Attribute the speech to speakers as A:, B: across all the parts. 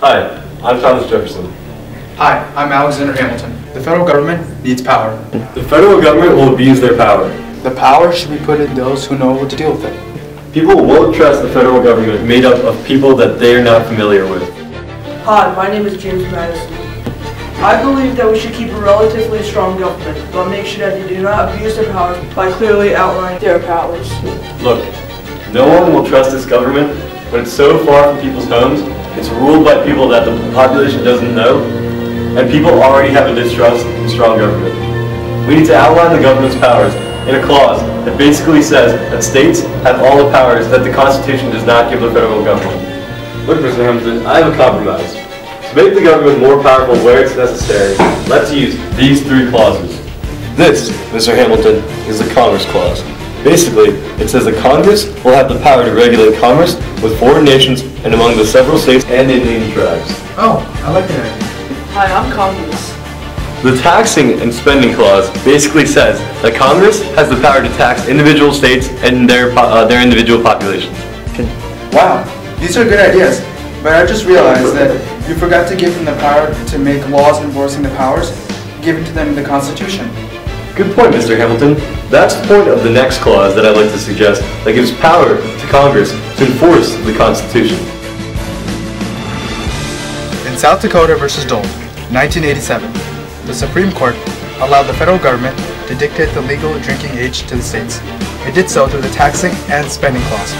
A: Hi, I'm Thomas Jefferson.
B: Hi, I'm Alexander Hamilton. The federal government needs power.
A: The federal government will abuse their power.
B: The power should be put in those who know what to deal with it.
A: People won't trust the federal government made up of people that they are not familiar with.
C: Hi, my name is James Madison. I believe that we should keep a relatively strong government, but make sure that they do not abuse their powers by clearly outlining their powers.
A: Look, no one will trust this government when it's so far from people's homes, it's ruled by people that the population doesn't know, and people already have a distrust in strong government. We need to outline the government's powers in a clause that basically says that states have all the powers that the Constitution does not give the federal government. Look, Mr. Hamilton, I have a compromise. To make the government more powerful where it's necessary, let's use these three clauses. This, Mr. Hamilton, is the Commerce Clause. Basically, it says that Congress will have the power to regulate commerce with foreign nations and among the several states and Indian tribes.
B: Oh, I like that idea.
C: Hi, I'm Congress.
A: The Taxing and Spending Clause basically says that Congress has the power to tax individual states and their individual populations.
B: Wow, these are good ideas, but I just realized that you forgot to give them the power to make laws enforcing the powers given to them in the Constitution.
A: Good point, Mr. Hamilton. That's the point of the next clause that I'd like to suggest that gives power to Congress to enforce the Constitution.
B: In South Dakota versus Dole, 1987, the Supreme Court allowed the federal government to dictate the legal drinking age to the states. It did so through the Taxing and Spending Clause.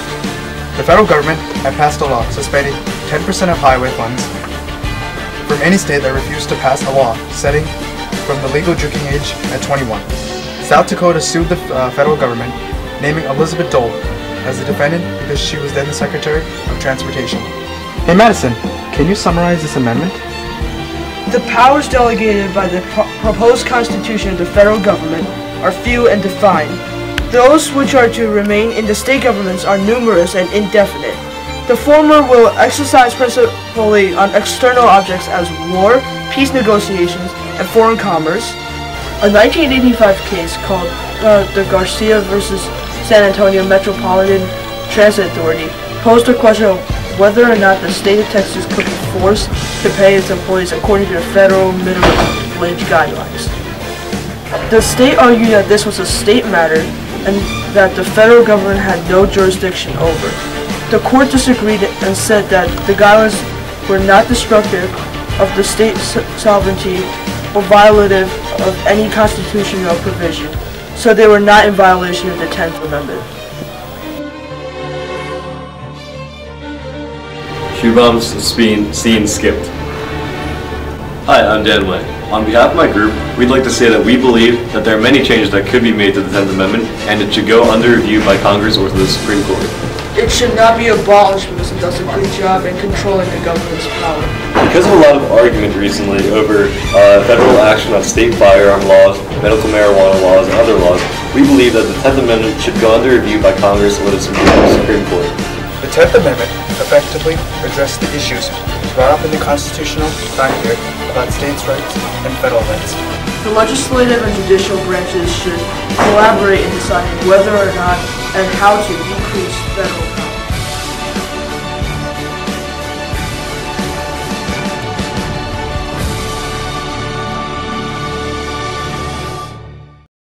B: The federal government had passed a law suspending 10% of highway funds from any state that refused to pass a law setting from the legal drinking age at 21. South Dakota sued the federal government, naming Elizabeth Dole as the defendant because she was then the Secretary of Transportation. Hey Madison, can you summarize this amendment?
C: The powers delegated by the proposed Constitution of the federal government are few and defined. Those which are to remain in the state governments are numerous and indefinite. The former will exercise principally on external objects as war, peace negotiations, and foreign commerce. A 1985 case called the Garcia versus San Antonio Metropolitan Transit Authority posed the question of whether or not the state of Texas could be forced to pay its employees according to the federal minimum wage guidelines. The state argued that this was a state matter and that the federal government had no jurisdiction over. The court disagreed and said that the guidelines were not destructive of the state sovereignty or violative of any constitutional provision, so they were not in violation of the 10th Amendment.
A: Shubham's scene skipped. Hi, I'm Dan Way. On behalf of my group, we'd like to say that we believe that there are many changes that could be made to the 10th Amendment, and it should go under review by Congress or the Supreme Court.
C: It should not be abolished because it does a good job in controlling the government's power.
A: Because of a lot of argument recently over federal action on state firearm laws, medical marijuana laws, and other laws, we believe that the 10th Amendment should go under review by Congress or the Supreme Court.
B: The 10th Amendment effectively addressed the issues brought up in the constitutional time period about states' rights and federal rights.
C: The legislative and judicial branches should collaborate in deciding whether or not and how to decrease federal